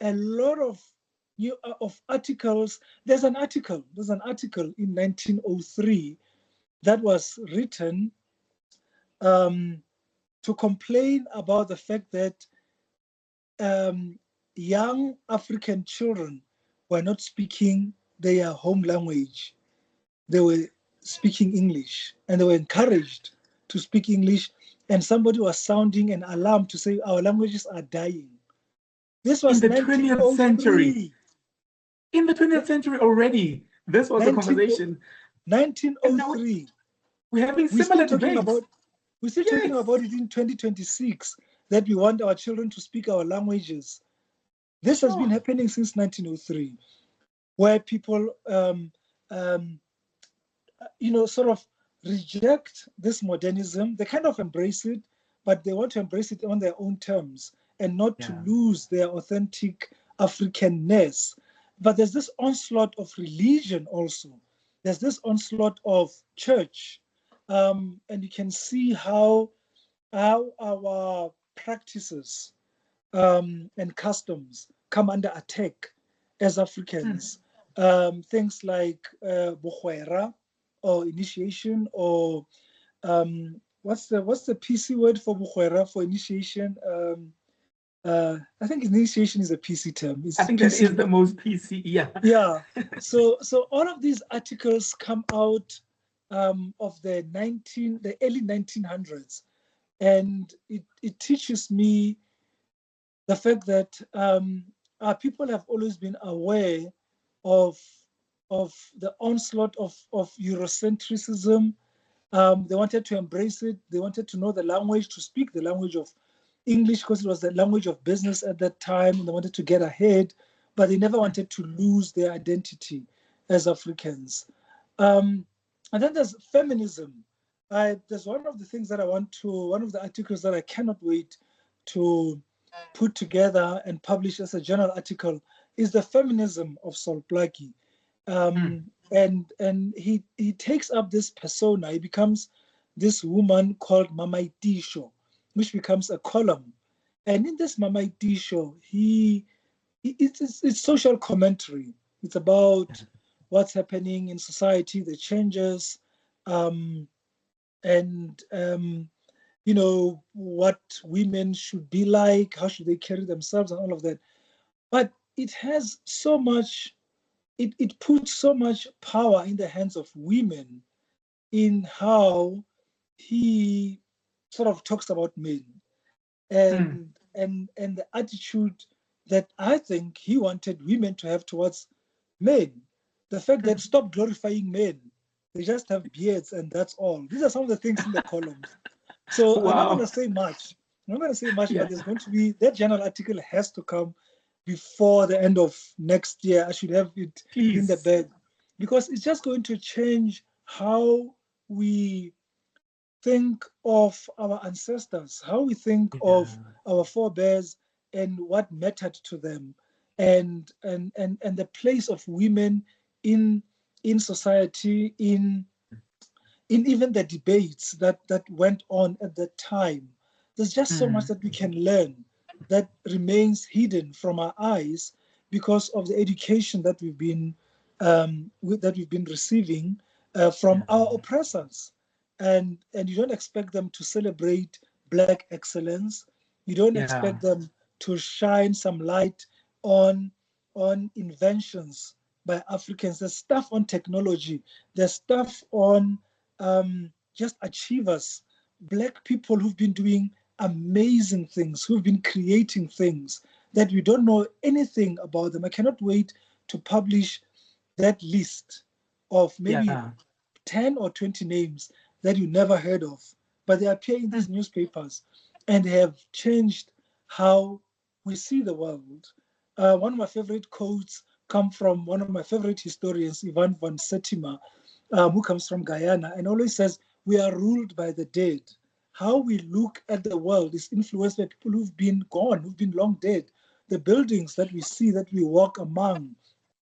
a lot of articles. There's an article in 1903 that was written to complain about the fact that young African children were not speaking their home language. They were speaking English, and they were encouraged to speak English, and somebody was sounding an alarm to say our languages are dying. This was in the 20th century. In the 20th century already, this was a conversation. 1903. We're having similar debates. We're still talking about it in 2026, that we want our children to speak our languages. This has been happening since 1903, where people, sort of reject this modernism. They kind of embrace it, but they want to embrace it on their own terms and not to lose their authentic Africanness. But there's this onslaught of religion also. There's this onslaught of church. And you can see how our practices and customs come under attack as Africans. Things like Bukhuera, or initiation, or what's the PC word for Bukhuera, for initiation? I think initiation is a PC term. I think that is the most PC, Yeah. So all of these articles come out of the early 1900s, and it teaches me the fact that our people have always been aware of the onslaught of Eurocentrism. They wanted to embrace it. They wanted to know the language, to speak the language of English, because it was the language of business at that time, and they wanted to get ahead, but they never wanted to lose their identity as Africans. And then there's feminism. There's one of the articles that I cannot wait to put together and publish as a journal article is the feminism of Sol Plaatje. And he takes up this persona. He becomes this woman called Mama Itisho, which becomes a column. And in this Mama Itisho, it's social commentary. It's about what's happening in society, the changes, what women should be like, how should they carry themselves, and all of that. But it has so much, it puts so much power in the hands of women in how he sort of talks about men, and the attitude that I think he wanted women to have towards men. The fact that stop glorifying men, they just have beards and that's all. These are some of the things in the columns. So I'm not going to say much. But there's going to be, that journal article has to come before the end of next year. I should have it in the bag, because it's just going to change how we think of our ancestors, how we think of our forebears and what mattered to them, and the place of women in society, in even the debates that went on at that time. There's just so much that we can learn that remains hidden from our eyes because of the education that we've been receiving from our oppressors. And you don't expect them to celebrate Black excellence. You don't expect them to shine some light on inventions by Africans. There's stuff on technology. There's stuff on just achievers, Black people who've been doing amazing things, who've been creating things that we don't know anything about them. I cannot wait to publish that list of maybe 10 or 20 names that you never heard of, but they appear in these newspapers and they have changed how we see the world. One of my favorite quotes come from one of my favorite historians, Yvonne who comes from Guyana, and always says, we are ruled by the dead. How we look at the world is influenced by people who've been gone, who've been long dead. The buildings that we see, that we walk among,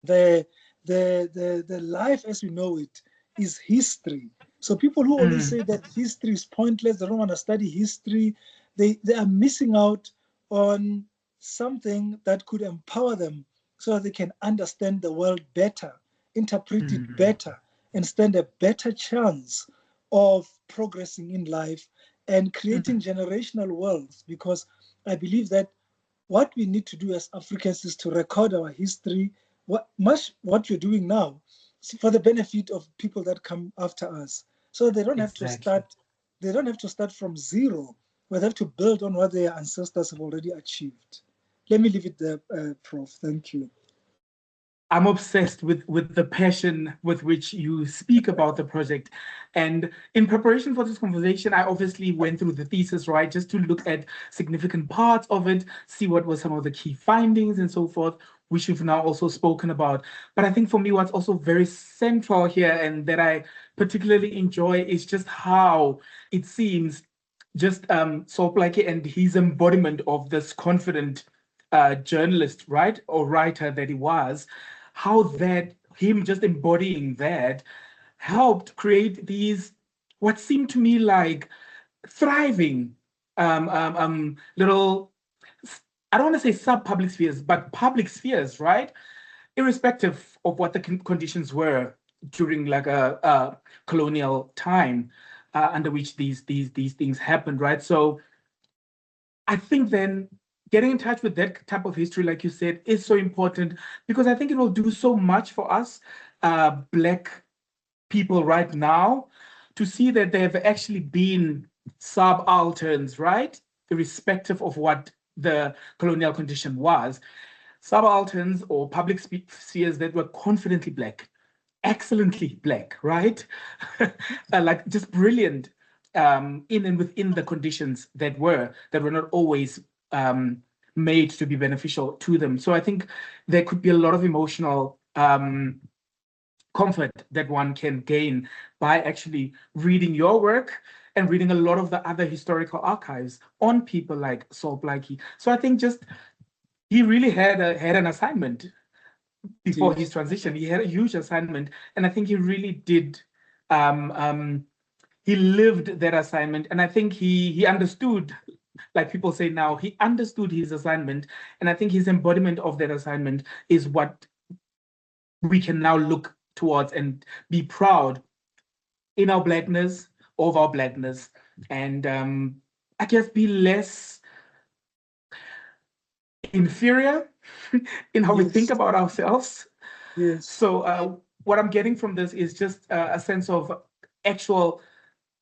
the life as we know it is history. So people who always say that history is pointless, they don't want to study history, they are missing out on something that could empower them so that they can understand the world better, interpret it better, and stand a better chance of progressing in life and creating generational wealth. Because I believe that what we need to do as Africans is to record our history, what you're doing now, for the benefit of people that come after us. So they don't have to start, they don't have to start from zero, but they have to build on what their ancestors have already achieved. Let me leave it there, Prof. Thank you. I'm obsessed with the passion with which you speak about the project. And in preparation for this conversation, I obviously went through the thesis, right, just to look at significant parts of it, see what were some of the key findings and so forth, which you've now also spoken about. But I think for me, what's also very central here and that I particularly enjoy is just how it seems just Saul Blakey and his embodiment of this confident journalist, right, or writer that he was, how that him just embodying that helped create these what seemed to me like thriving little, I don't want to say sub-public spheres, but public spheres, right? Irrespective of what the conditions were during like a colonial time under which these things happened, right? So I think then getting in touch with that type of history, like you said, is so important because I think it will do so much for us, Black people right now, to see that there have actually been subalterns, right? Irrespective of what the colonial condition was. Subalterns or public spheres that were confidently Black, excellently Black, right? Like just brilliant in and within the conditions that were not always made to be beneficial to them. So I think there could be a lot of emotional comfort that one can gain by actually reading your work and reading a lot of the other historical archives on people like Saul Blakey. So I think just he really had an assignment before his transition. He had a huge assignment, and I think he really did. He lived that assignment, and I think he understood, like people say now, he understood his assignment, and I think his embodiment of that assignment is what we can now look towards and be proud in our Blackness, of our Blackness, and I guess be less inferior in how we think about ourselves. Yes. So what I'm getting from this is just a sense of actual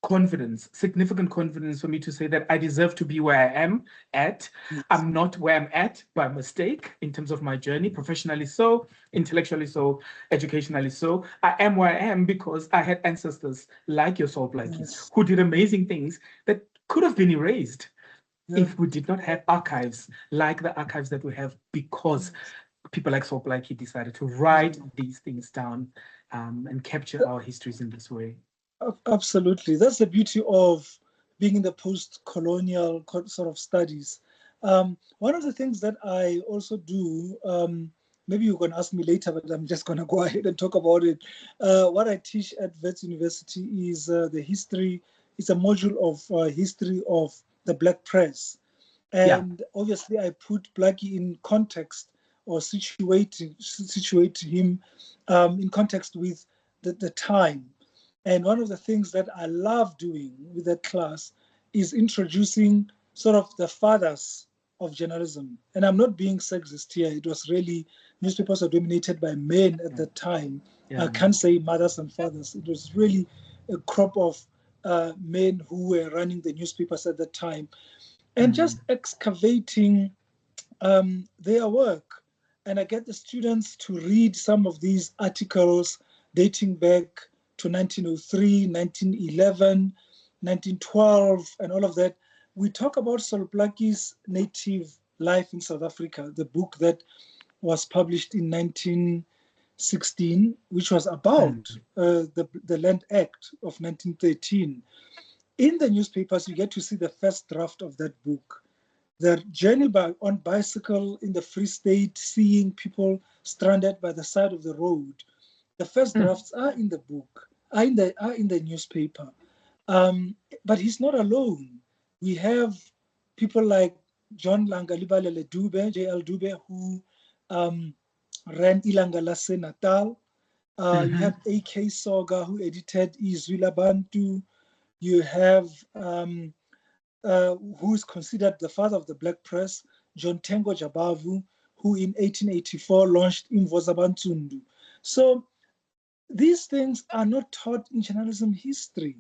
confidence, significant confidence for me to say that I deserve to be where I am at. Yes. I'm not where I'm at by mistake in terms of my journey, professionally so, intellectually so, educationally so. I am where I am because I had ancestors like your Saul Blakey, yes, who did amazing things that could have been erased, yeah, if we did not have archives like the archives that we have, because people like Saul Blakey decided to write these things down and capture our histories in this way. Absolutely. That's the beauty of being in the post-colonial sort of studies. One of the things that I also do, maybe you can ask me later, but I'm just going to go ahead and talk about it. What I teach at Wits University is the history. It's a module of history of the Black press. And obviously I put Blakey in context, or situate him in context with the time. And one of the things that I love doing with that class is introducing sort of the fathers of journalism. And I'm not being sexist here. It was really, newspapers were dominated by men at that time. I can't say mothers and fathers. It was really a crop of men who were running the newspapers at that time. And just excavating their work. And I get the students to read some of these articles dating back to 1903, 1911, 1912, and all of that. We talk about Saul Blakey's native life in South Africa, the book that was published in 1916, which was about the Land Act of 1913. In the newspapers, you get to see the first draft of that book. The journey on bicycle in the Free State, seeing people stranded by the side of the road. The first drafts are in the book, are in the newspaper. But he's not alone. We have people like John Langalibalele Dube, J.L. Dube, who ran Ilanga Lase Natal. You have A.K. Soga, who edited Izwi Labantu. You have who is considered the father of the Black Press, John Tengo Jabavu, who in 1884 launched Imvo Zabantundu. So these things are not taught in journalism history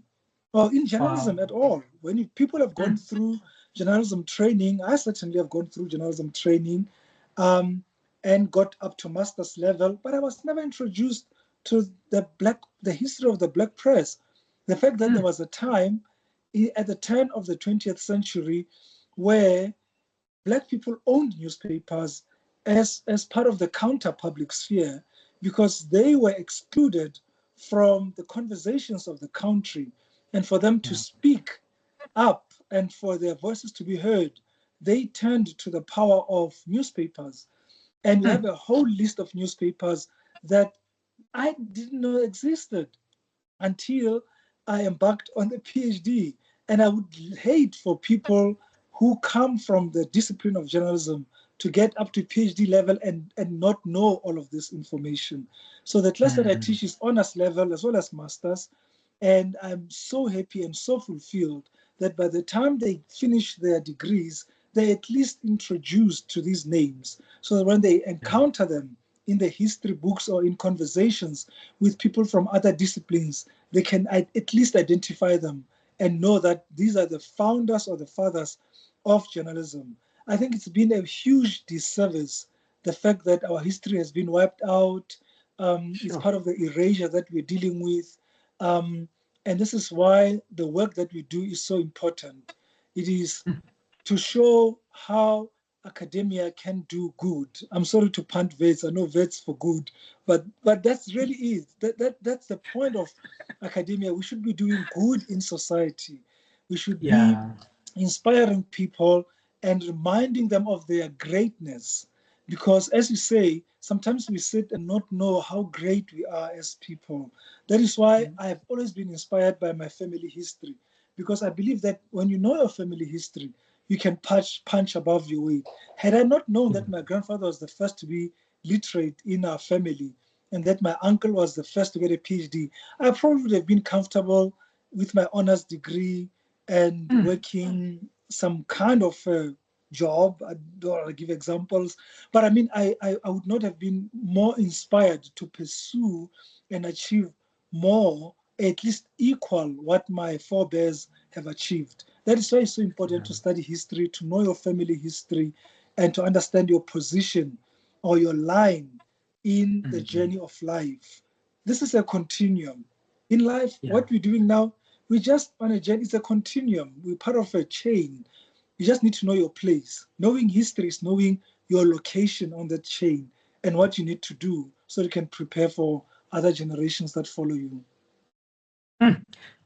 or in journalism at all. When people have gone through journalism training, I certainly have gone through journalism training and got up to master's level, but I was never introduced to the history of the Black press. The fact that there was a time at the turn of the 20th century where Black people owned newspapers as part of the counter-public sphere because they were excluded from the conversations of the country. And for them to speak up and for their voices to be heard, they turned to the power of newspapers. And we have a whole list of newspapers that I didn't know existed until I embarked on the PhD. And I would hate for people who come from the discipline of journalism to get up to PhD level and not know all of this information. So the class that I teach is honors level as well as masters. And I'm so happy and so fulfilled that by the time they finish their degrees, they're at least introduced to these names so that when they encounter them in the history books or in conversations with people from other disciplines, they can at least identify them and know that these are the founders or the fathers of journalism. I think it's been a huge disservice, the fact that our history has been wiped out. It's part of the erasure that we're dealing with. And this is why the work that we do is so important. It is to show how academia can do good. I'm sorry to punt vets. I know vets for good, but that's really is. That's the point of academia. We should be doing good in society. We should be inspiring people and reminding them of their greatness. Because as you say, sometimes we sit and not know how great we are as people. That is why I have always been inspired by my family history. Because I believe that when you know your family history, you can punch above your weight. Had I not known that my grandfather was the first to be literate in our family and that my uncle was the first to get a PhD, I probably would have been comfortable with my honors degree and working some kind of job. I don't want to give examples, but I mean, I would not have been more inspired to pursue and achieve more, at least equal what my forebears have achieved. That is why it's so important to study history, to know your family history, and to understand your position or your line in the journey of life. This is a continuum. In life, what we're doing now, we're just on a journey. It's a continuum. We're part of a chain. You just need to know your place. Knowing history is knowing your location on that chain and what you need to do so you can prepare for other generations that follow you.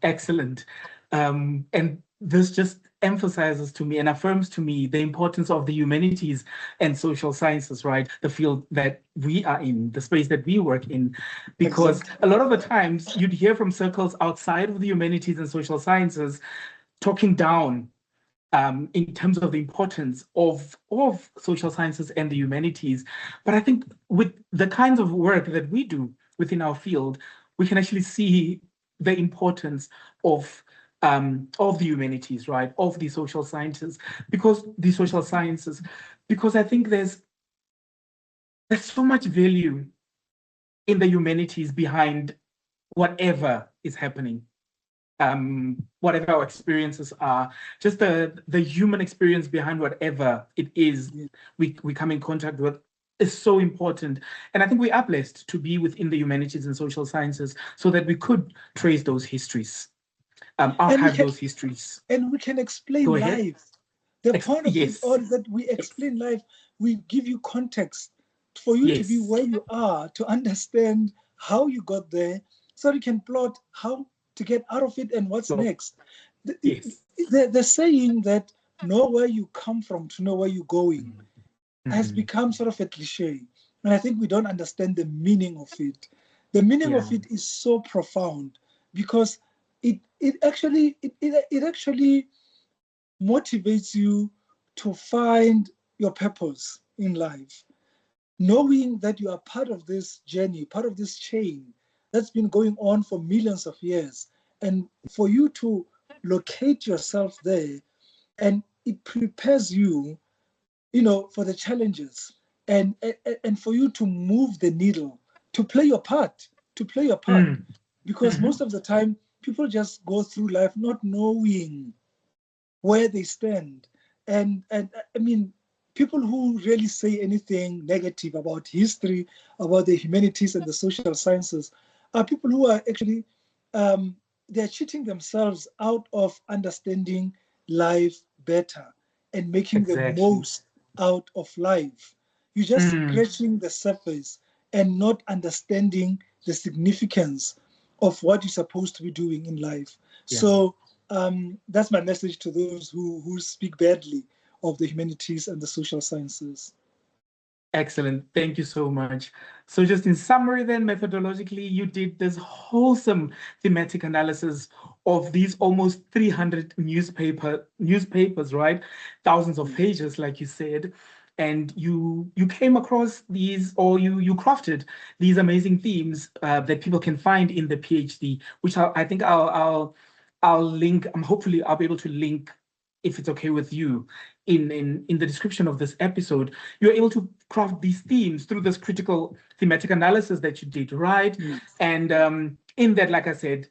Excellent. And this just emphasizes to me and affirms to me the importance of the humanities and social sciences, right? The field that we are in, the space that we work in, because a lot of the times you'd hear from circles outside of the humanities and social sciences talking down in terms of the importance of social sciences and the humanities. But I think with the kinds of work that we do within our field, we can actually see the importance of the humanities, right? Of the social sciences, because I think there's so much value in the humanities behind whatever is happening. Whatever our experiences are, just the human experience behind whatever it is we come in contact with is so important. And I think we are blessed to be within the humanities and social sciences so that we could trace those histories, archive those histories. And we can explain life. The point of it all is that we explain life. We give you context for you to be where you are, to understand how you got there, so you can plot how to get out of it and what's next. The saying that know where you come from to know where you're going has become sort of a cliche. And I think we don't understand the meaning of it. The meaning of it is so profound because it actually motivates you to find your purpose in life, knowing that you are part of this journey, part of this chain that's been going on for millions of years, and for you to locate yourself there, and it prepares you, for the challenges, and for you to move the needle, to play your part, because most of the time people just go through life not knowing where they stand, and I mean, people who really say anything negative about history, about the humanities and the social sciences, are people who are actually they're cheating themselves out of understanding life better and making the most out of life. You're just scratching the surface and not understanding the significance of what you're supposed to be doing in life. Yeah. So that's my message to those who speak badly of the humanities and the social sciences. Excellent. Thank you so much. So just in summary then, methodologically, you did this wholesome thematic analysis of these almost 300 newspapers, right? Thousands of pages, like you said. And you came across these, or you crafted these amazing themes that people can find in the PhD, which I think I'll link. Hopefully I'll be able to link, if it's okay with you, in the description of this episode. You're able to craft these themes through this critical thematic analysis that you did, right? And in that, like I said,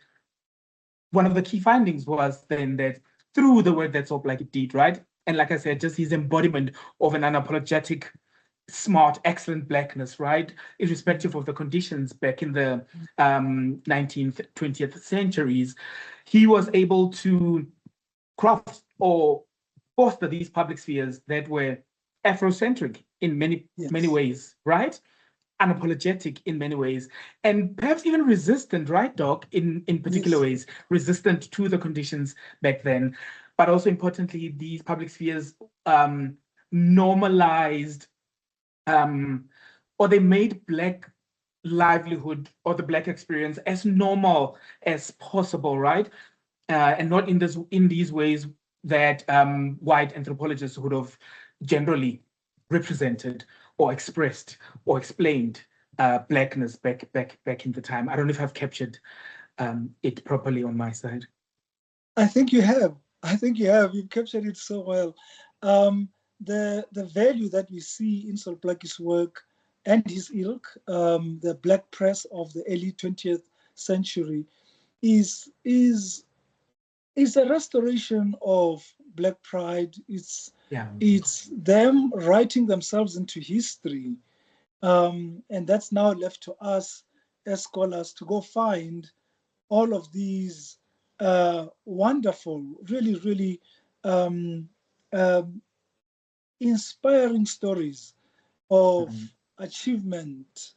one of the key findings was then that through the work that Somizi did, right? And like I said, just his embodiment of an unapologetic, smart, excellent blackness, right? Irrespective of the conditions back in the 19th, 20th centuries, he was able to craft or foster these public spheres that were Afrocentric in many ways, right? Unapologetic in many ways, and perhaps even resistant, right, Doc, in particular ways, resistant to the conditions back then. But also importantly, these public spheres normalized or they made Black livelihood or the Black experience as normal as possible, right? And not in these ways that white anthropologists would have generally represented or expressed or explained Blackness back in the time. I don't know if I've captured it properly on my side. I think you have. You've captured it so well. The value that we see in Somizi's work and his ilk, the Black press of the early 20th century, is a restoration of Black pride. It's them writing themselves into history, and that's now left to us as scholars to go find all of these wonderful, really inspiring stories of achievement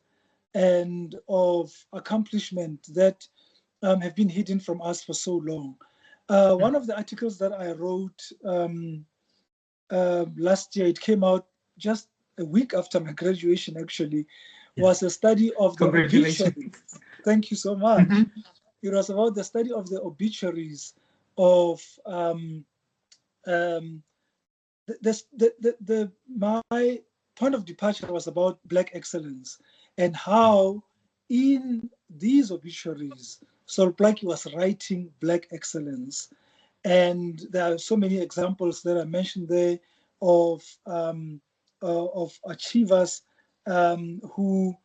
and of accomplishment that have been hidden from us for so long. One of the articles that I wrote last year, it came out just a week after my graduation, actually, was a study of the obituaries. Thank you so much. It was about the study of the obituaries of my point of departure was about Black excellence and how in these obituaries, Somizi was writing Black excellence. And there are so many examples that I mentioned there of achievers who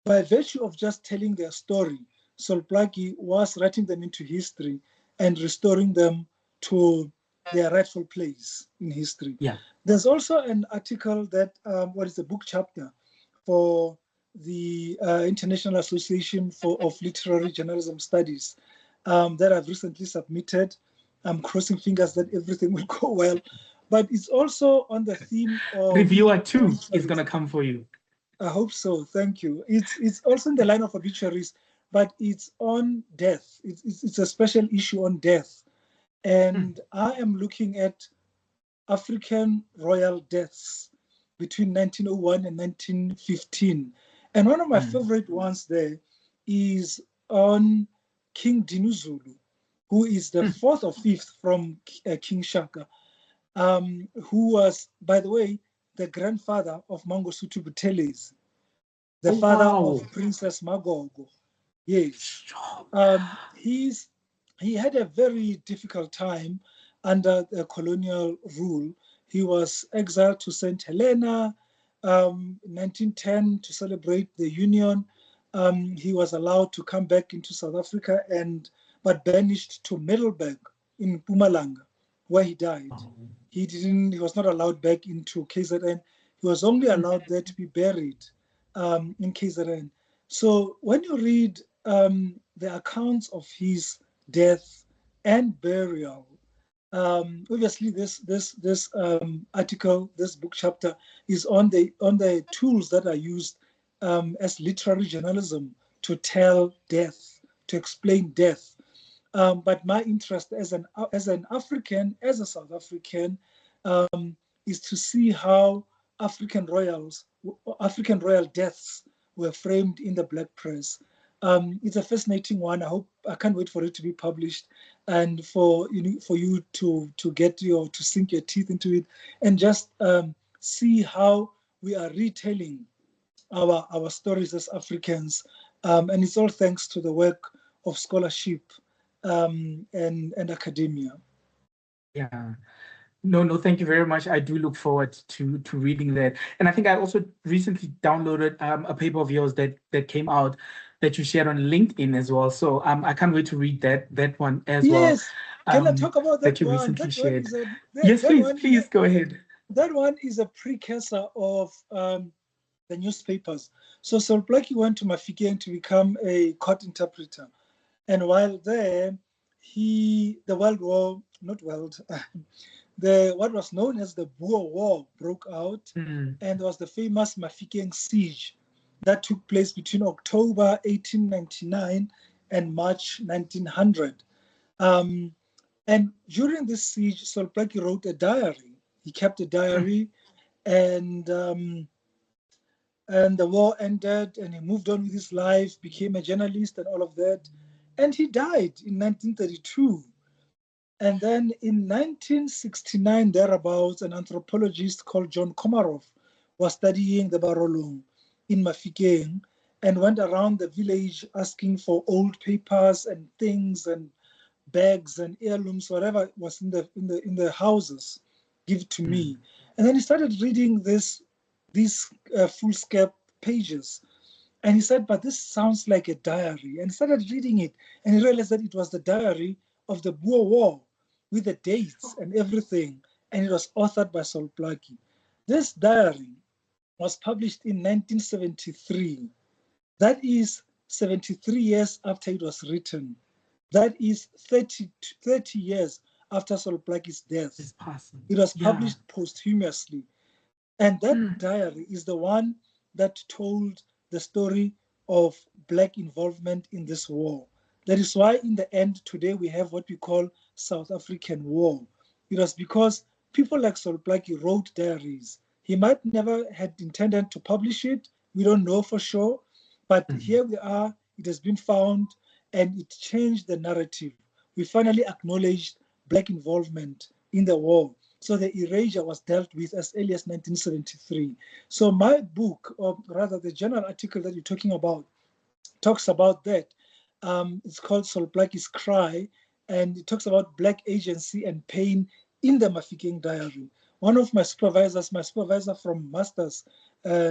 by virtue of just telling their story, Somizi was writing them into history and restoring them to their rightful place in history. There's also an article that, what is the book chapter for the International Association of Literary Journalism Studies that I've recently submitted. I'm crossing fingers that everything will go well. But it's also on the theme of... Reviewer 2 is going to come for you. I hope so. Thank you. It's also in the line of obituaries, but it's on death. It's a special issue on death. And I am looking at African royal deaths between 1901 and 1915. And one of my favorite ones there is on King Dinuzulu, who is the fourth or fifth from King Shaka. who was, by the way, the grandfather of Mangosuthu Buthelezi, the Oh, father wow. of Princess Magogo. Yes. He had a very difficult time under the colonial rule. He was exiled to St. Helena in 1910 to celebrate the Union. He was allowed to come back into South Africa but banished to Middelburg in Mpumalanga, where he died. He was not allowed back into KZN. He was only allowed there to be buried in KZN. So when you read the accounts of his death and burial, obviously this article, this book chapter, is on the tools that are used as literary journalism to tell death, to explain death. But my interest as an African, as a South African, is to see how African royal deaths were framed in the Black press. It's a fascinating one. I can't wait for it to be published, and for you to sink your teeth into it, and just see how we are retelling our stories as Africans, and it's all thanks to the work of scholarship and academia. Yeah. No, thank you very much. I do look forward to reading that. And I think I also recently downloaded a paper of yours that came out that you shared on LinkedIn as well. So I can't wait to read that one as well. Yes. Can I talk about that you one? recently shared. Yes, please go ahead. That one is a precursor of the newspapers. So Solplaki went to Mofokeng to become a court interpreter. And while there, what was known as the Boer War broke out, and there was the famous Mofokeng siege that took place between October 1899 and March 1900. And during this siege, Solplaki wrote a diary. He kept a diary, and the war ended, and he moved on with his life, became a journalist and all of that. And he died in 1932. And then in 1969, thereabouts, an anthropologist called John Komarov was studying the Barolong in Mofokeng and went around the village asking for old papers and things and bags and heirlooms, whatever was in the houses, give it to me. And then he started reading these foolscap pages. And he said, but this sounds like a diary. And he started reading it, and he realized that it was the diary of the Boer War with the dates and everything. And it was authored by Solplaki. This diary was published in 1973. That is 73 years after it was written. That is 30 years after Solplaki's death. It was published posthumously. And that diary is the one that told the story of Black involvement in this war. That is why in the end today we have what we call South African War. It was because people like Solplaki wrote diaries. He might never had intended to publish it. We don't know for sure. But here we are. It has been found, and it changed the narrative. We finally acknowledged Black involvement in the war. So the erasure was dealt with as early as 1973. So my book, or rather the journal article that you're talking about, talks about that. It's called Solplaki's Cry, and it talks about Black agency and pain in the Mofokeng diary. One of my supervisor from master's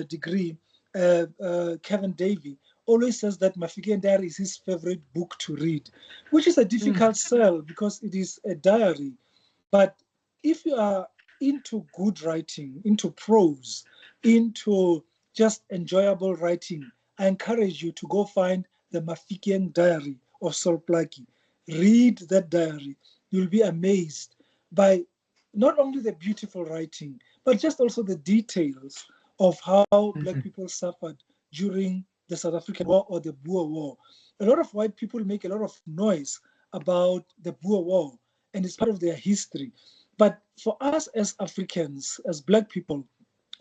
degree, Kevin Davey, always says that Mofokeng diary is his favorite book to read, which is a difficult sell because it is a diary. But if you are into good writing, into prose, into just enjoyable writing, I encourage you to go find the Mofokeng Diary of Solplaki. Read that diary. You'll be amazed by not only the beautiful writing, but just also the details of how Black people suffered during the South African War or the Boer War. A lot of white people make a lot of noise about the Boer War, and it's part of their history. But for us as Africans, as Black people,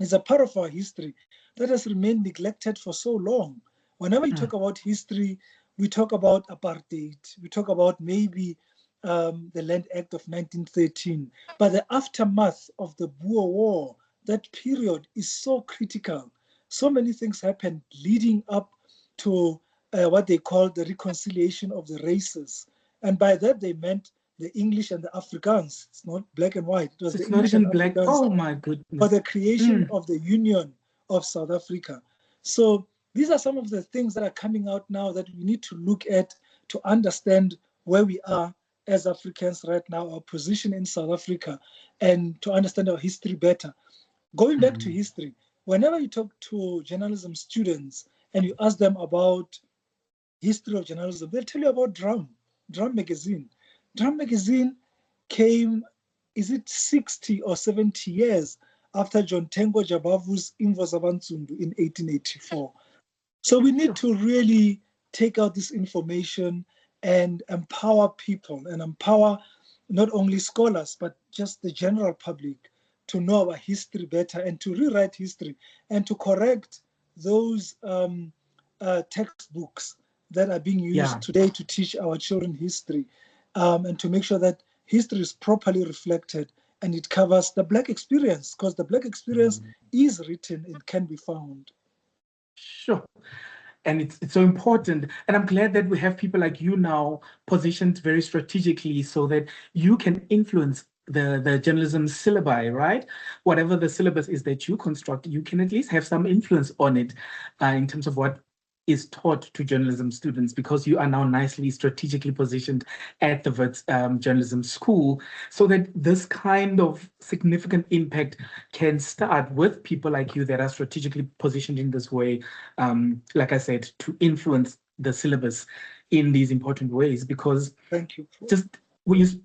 it's a part of our history that has remained neglected for so long. Whenever you talk about history, we talk about apartheid, we talk about maybe the Land Act of 1913. But the aftermath of the Boer War, that period is so critical. So many things happened leading up to what they called the reconciliation of the races. And by that, they meant the English and the Afrikaans. It's not black and white. It was It's the not English and even black. Afrikaans Oh my goodness. for the creation of the Union of South Africa. So these are some of the things that are coming out now that we need to look at to understand where we are as Africans right now, our position in South Africa, and to understand our history better. Going back to history, whenever you talk to journalism students and you ask them about history of journalism, they'll tell you about Drum magazine. Drum magazine came, is it 60 or 70 years after John Tengo Jabavu's Imvo Zabantsundu in 1884. So we need to really take out this information and empower people and empower not only scholars, but just the general public to know our history better and to rewrite history and to correct those textbooks that are being used today to teach our children history, and to make sure that history is properly reflected and it covers the Black experience, because the Black experience is written and can be found. Sure. And it's so important. And I'm glad that we have people like you now positioned very strategically so that you can influence the journalism syllabi, right? Whatever the syllabus is that you construct, you can at least have some influence on it in terms of what is taught to journalism students, because you are now nicely strategically positioned at the Wits Journalism School, so that this kind of significant impact can start with people like you that are strategically positioned in this way, like I said, to influence the syllabus in these important ways. Because thank you. Just when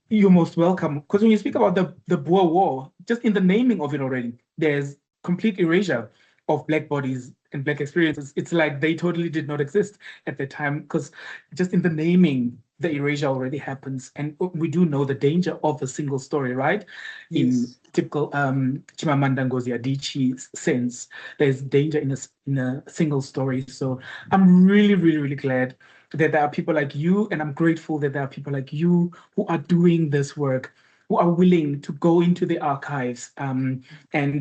you're most welcome. Because when you speak about the Boer War, just in the naming of it already, there's complete erasure of Black bodies and Black experiences. It's like they totally did not exist at the time, because just in the naming, the erasure already happens. And we do know the danger of a single story, right? Yes. In typical Chimamanda Ngozi Adichie sense, there's danger in a single story. So I'm really, really, really glad that there are people like you, and I'm grateful that there are people like you who are doing this work, who are willing to go into the archives and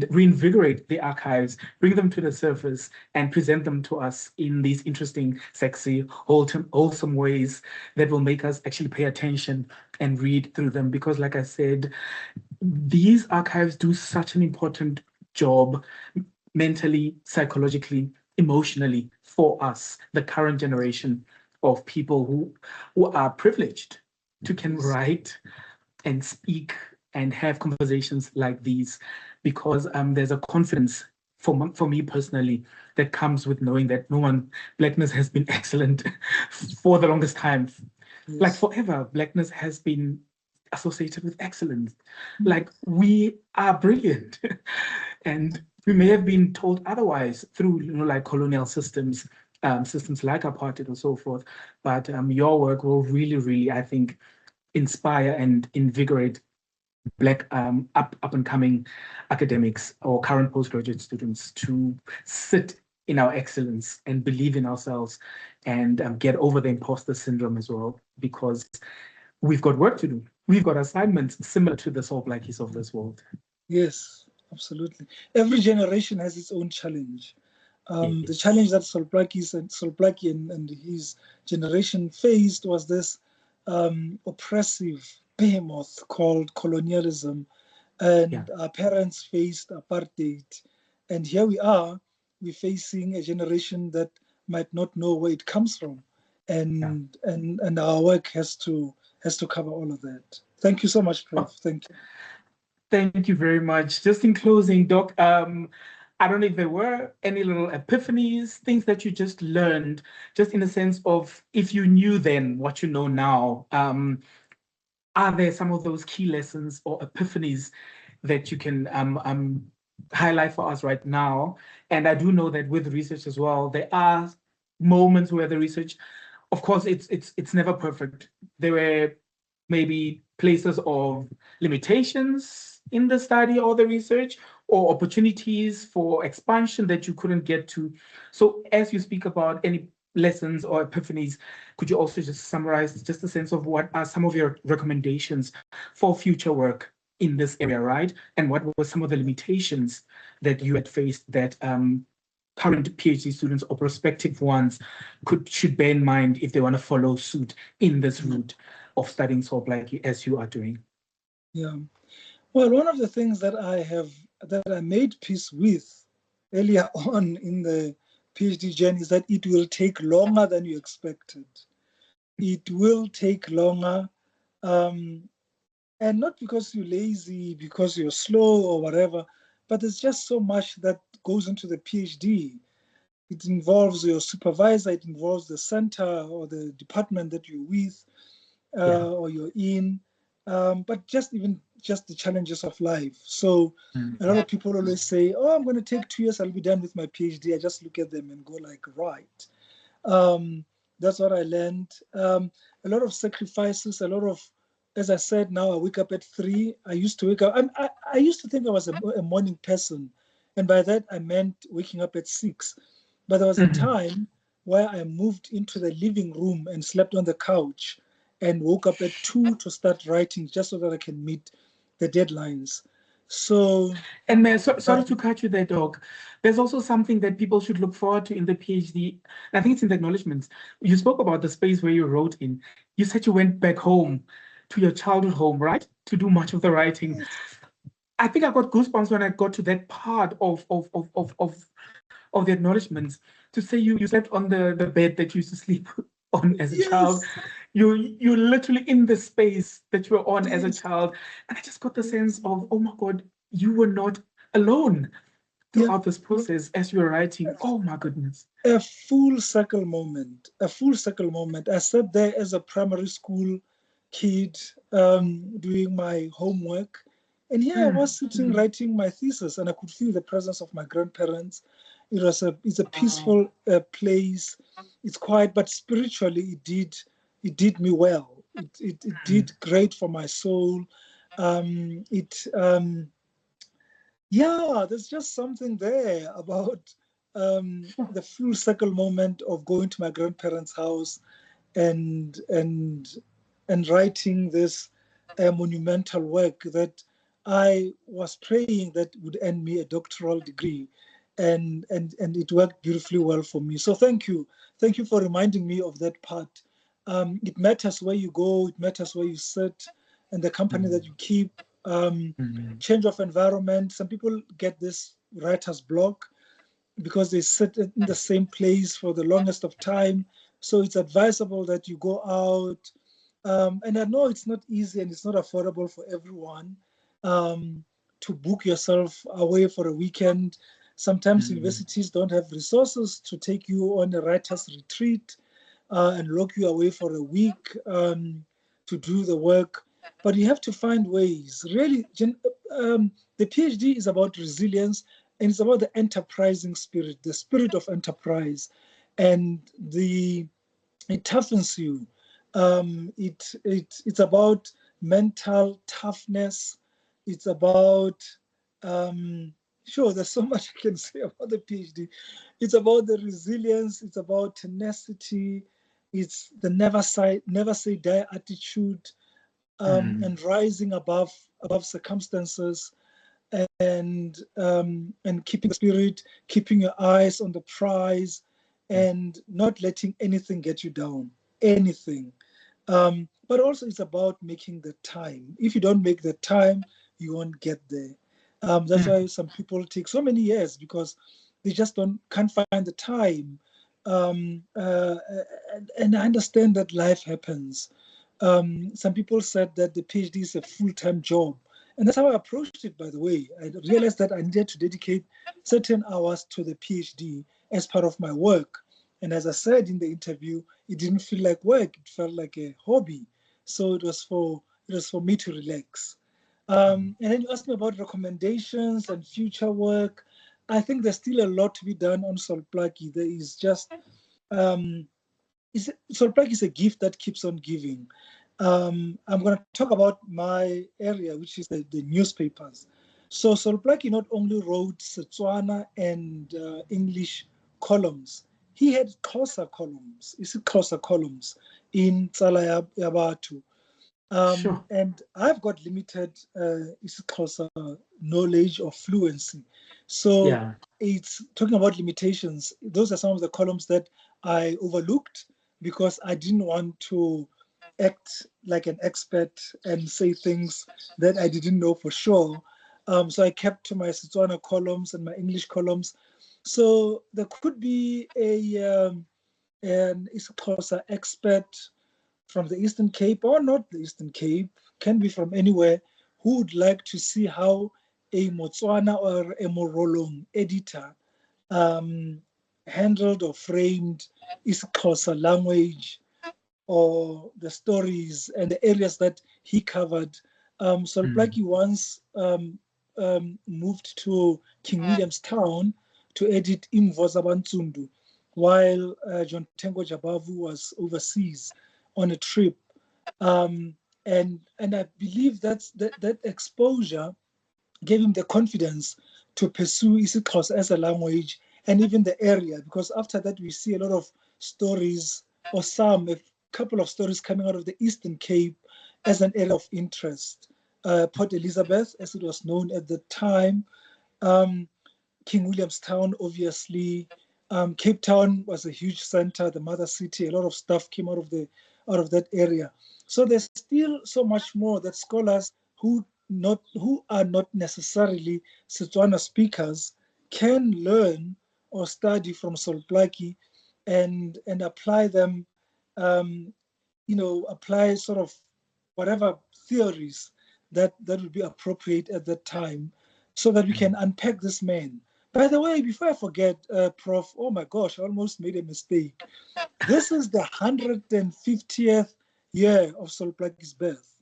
reinvigorate the archives, bring them to the surface, and present them to us in these interesting, sexy, wholesome ways that will make us actually pay attention and read through them. Because like I said, these archives do such an important job mentally, psychologically, emotionally for us, the current generation of people who are privileged to can write and speak and have conversations like these, because there's a confidence for me personally that comes with knowing that Blackness has been excellent for the longest time. Yes. Like forever, Blackness has been associated with excellence. Like we are brilliant. And we may have been told otherwise through, like colonial systems, systems like apartheid and so forth. But your work will really, really, I think, inspire and invigorate Black up and coming academics or current postgraduate students to sit in our excellence and believe in ourselves and get over the imposter syndrome as well, because we've got work to do. We've got assignments similar to the Sol Blackies of this world. Yes, absolutely. Every generation has its own challenge. The challenge that Sol Blackie and his generation faced was this oppressive behemoth called colonialism, and our parents faced apartheid, and here we are, we're facing a generation that might not know where it comes from, and our work has to cover all of that. Thank you so much, Prof. Thank you. Thank you very much. Just in closing, Doc, I don't know if there were any little epiphanies, things that you just learned, just in the sense of if you knew then what you know now. Are there some of those key lessons or epiphanies that you can highlight for us right now? And I do know that with research as well, there are moments where the research, of course, it's never perfect. There were maybe places of limitations in the study or the research, or opportunities for expansion that you couldn't get to. So as you speak about any lessons or epiphanies, could you also just summarize just a sense of what are some of your recommendations for future work in this area, right? And what were some of the limitations that you had faced that current PhD students or prospective ones should bear in mind if they want to follow suit in this route of studying soul like as you are doing? Yeah. Well, one of the things that I made peace with earlier on in the PhD journey is that it will take longer than you expected. It will take longer, and not because you're lazy, because you're slow or whatever, but there's just so much that goes into the PhD. It involves your supervisor, it involves the center or the department that you're with or you're in, but just the challenges of life. So a lot of people always say, oh, I'm going to take 2 years, I'll be done with my PhD. I just look at them and go like, right. That's what I learned. A lot of sacrifices, a lot of, as I said, now I wake up at 3. I used to wake up, I used to think I was a morning person. And by that, I meant waking up at 6. But there was a time where I moved into the living room and slept on the couch and woke up at 2 to start writing just so that I can meet the deadlines. So, and sorry to cut you there, Doc. There's also something that people should look forward to in the PhD. I think it's in the acknowledgements. You spoke about the space where you wrote in. You said you went back home to your childhood home, right? To do much of the writing. Yes. I think I got goosebumps when I got to that part of the acknowledgements to say you slept on the bed that you used to sleep on as a child. You're literally in the space that you were on as a child. And I just got the sense of, oh my God, you were not alone throughout this process as you were writing. Oh my goodness. A full circle moment. I sat there as a primary school kid doing my homework. And here I was sitting writing my thesis, and I could feel the presence of my grandparents. It's a peaceful place. It's quiet, but spiritually it did me well. It did great for my soul. There's just something there about the full circle moment of going to my grandparents' house and writing this monumental work that I was praying that would earn me a doctoral degree, and it worked beautifully well for me. So thank you for reminding me of that part. It matters where you go, it matters where you sit, and the company that you keep. Change of environment. Some people get this writer's block because they sit in the same place for the longest of time. So it's advisable that you go out. And I know it's not easy and it's not affordable for everyone to book yourself away for a weekend. Sometimes universities don't have resources to take you on a writer's retreat and lock you away for a week to do the work. But you have to find ways. Really, the PhD is about resilience, and it's about the enterprising spirit, the spirit of enterprise, and it toughens you. It's about mental toughness. It's about there's so much I can say about the PhD. It's about the resilience. It's about tenacity. It's the never say die attitude. And rising above circumstances, and keeping the spirit, keeping your eyes on the prize, and not letting anything get you down. Anything. But also it's about making the time. If you don't make the time, you won't get there. That's why some people take so many years, because they just can't find the time. And I understand that life happens. Some people said that the PhD is a full-time job. And that's how I approached it, by the way. I realized that I needed to dedicate certain hours to the PhD as part of my work. And as I said in the interview, it didn't feel like work. It felt like a hobby. So it was for me to relax. And then you asked me about recommendations and future work. I think there's still a lot to be done on Solplaki. There is just... Solplaki is a gift that keeps on giving. I'm going to talk about my area, which is the newspapers. So Solplaki not only wrote Setswana and English columns he had Xhosa columns, Xhosa columns in Tsala Yabatu. Sure. And I've got limited Xhosa knowledge or fluency. So Yeah. it's talking about limitations. Those are some of the columns that I overlooked because I didn't want to act like an expert and say things that I didn't know for sure. So I kept to my Setswana columns and my English columns. So there could be an Xhosa expert from the Eastern Cape or not the Eastern Cape, can be from anywhere, who would like to see how a Motswana or a Morolong editor handled or framed Xhosa language or the stories and the areas that he covered. So Blackie once moved to King Williamstown to edit Imvo Zabantsundu while John Tengo Jabavu was overseas on a trip. And I believe that exposure gave him the confidence to pursue isiXhosa as a language and even the area, because after that we see a lot of stories, or a couple of stories coming out of the Eastern Cape as an area of interest. Port Elizabeth, as it was known at the time, King Williamstown, obviously. Cape Town was a huge center, the mother city. A lot of stuff came out of that area. So there's still so much more that scholars who are not necessarily Setswana speakers can learn or study from Solplaki and apply them, apply sort of whatever theories that would be appropriate at that time, so that we can unpack this man. By the way, before I forget, Prof, oh my gosh, I almost made a mistake. This is the 150th year of Solplaki's birth.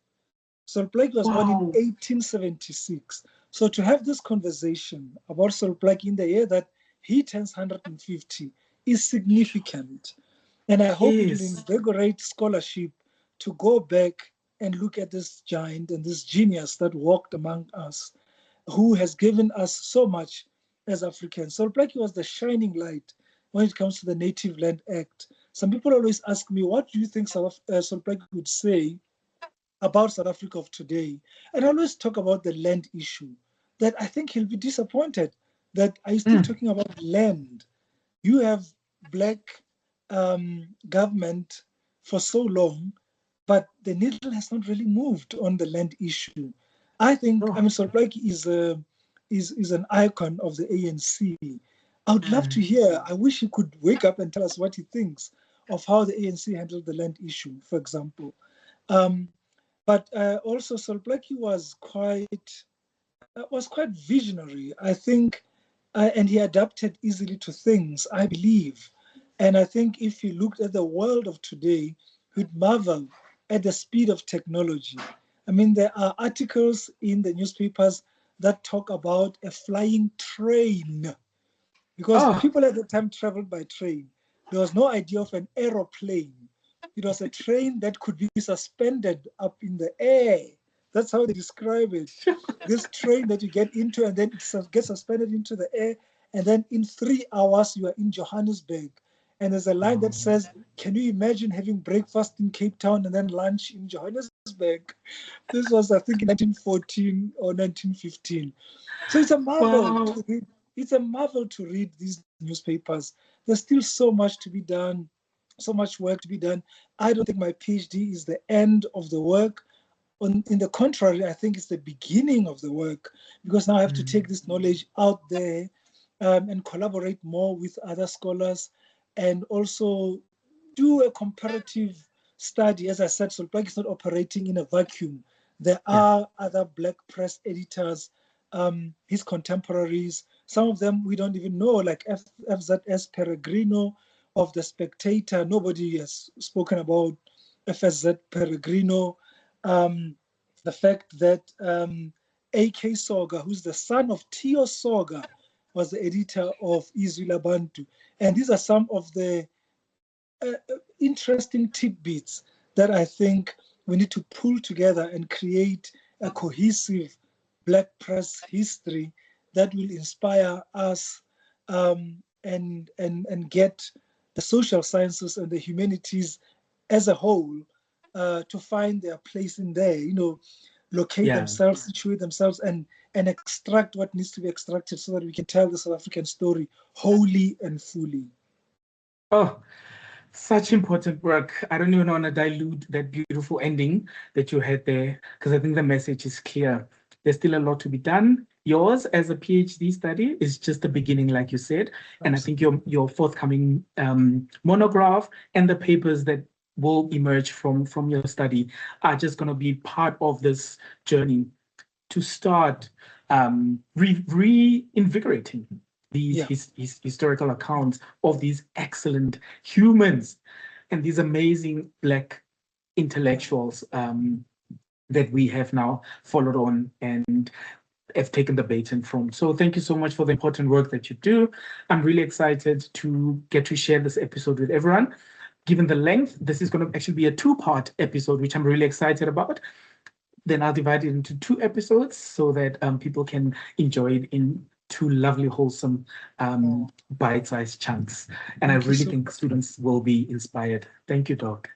Solplaki was born in 1876. So to have this conversation about Solplaki in the year that he turns 150 is significant. And I hope it will invigorate scholarship to go back and look at this giant and this genius that walked among us, who has given us so much as Africans. Solplaki was the shining light when it comes to the Native Land Act. Some people always ask me, what do you think Solplaki would say about South Africa of today? And I always talk about the land issue, that I think he'll be disappointed that are you still talking about land? You have black government for so long, but the needle has not really moved on the land issue. I think, Solplaki is an icon of the ANC. I would love to hear, I wish he could wake up and tell us what he thinks of how the ANC handled the land issue, for example. But also Solplaki was quite visionary, I think, and he adapted easily to things, I believe. And I think if he looked at the world of today, he'd marvel at the speed of technology. I mean, there are articles in the newspapers that talk about a flying train, because people at the time traveled by train. There was no idea of an aeroplane. It was a train that could be suspended up in the air. That's how they describe it. This train that you get into and then it gets suspended into the air, and then in 3 hours you are in Johannesburg. And there's a line that says, can you imagine having breakfast in Cape Town and then lunch in Johannesburg? This was, I think, in 1914 or 1915. So it's a marvel to read. It's a marvel to read these newspapers. There's still so much to be done, so much work to be done. I don't think my PhD is the end of the work. In the contrary, I think it's the beginning of the work, because now I have to take this knowledge out there and collaborate more with other scholars, and also do a comparative study. As I said, Solplaki is not operating in a vacuum. There are other black press editors, his contemporaries. Some of them we don't even know, like FZS Peregrino of The Spectator. Nobody has spoken about FSZ Peregrino. The fact that A.K. Soga, who's the son of Tio Soga, was the editor of Izwi Labantu. And these are some of the interesting tidbits that I think we need to pull together and create a cohesive black press history that will inspire us and get the social sciences and the humanities as a whole to find their place in there, locate themselves, situate themselves, and extract what needs to be extracted so that we can tell the South African story wholly and fully. Oh, such important work. I don't even want to dilute that beautiful ending that you had there, because I think the message is clear. There's still a lot to be done. Yours as a PhD study is just the beginning, like you said. And I think your forthcoming monograph and the papers that will emerge from your study are just going to be part of this journey to start reinvigorating these historical accounts of these excellent humans and these amazing Black intellectuals that we have now followed on and have taken the baton from. So thank you so much for the important work that you do. I'm really excited to get to share this episode with everyone. Given the length, this is going to actually be a 2-part episode, which I'm really excited about. Then I'll divide it into 2 episodes so that people can enjoy it in 2 lovely, wholesome, bite-sized chunks. And I really think students will be inspired. Thank you, Doc.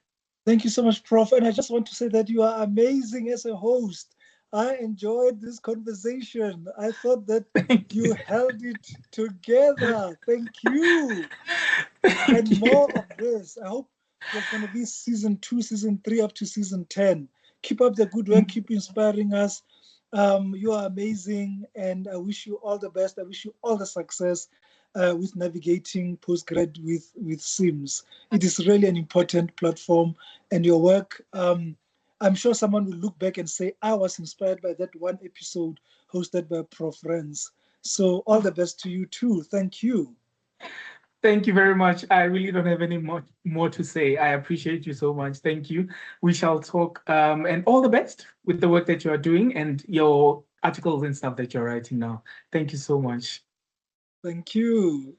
Thank you so much, Prof. And I just want to say that you are amazing as a host. I enjoyed this conversation. I thought that you held it together. Thank you. And more of this. I hope there's going to be season 2, season 3, up to season 10. Keep up the good work. Keep inspiring us. You are amazing. And I wish you all the best. I wish you all the success with navigating Postgrad with SIMS. It is really an important platform. And your work, I'm sure someone will look back and say, I was inspired by that one episode hosted by Prof. Renz. So all the best to you too. Thank you. Thank you very much. I really don't have any more to say. I appreciate you so much. Thank you. We shall talk and all the best with the work that you are doing and your articles and stuff that you're writing now. Thank you so much. Thank you.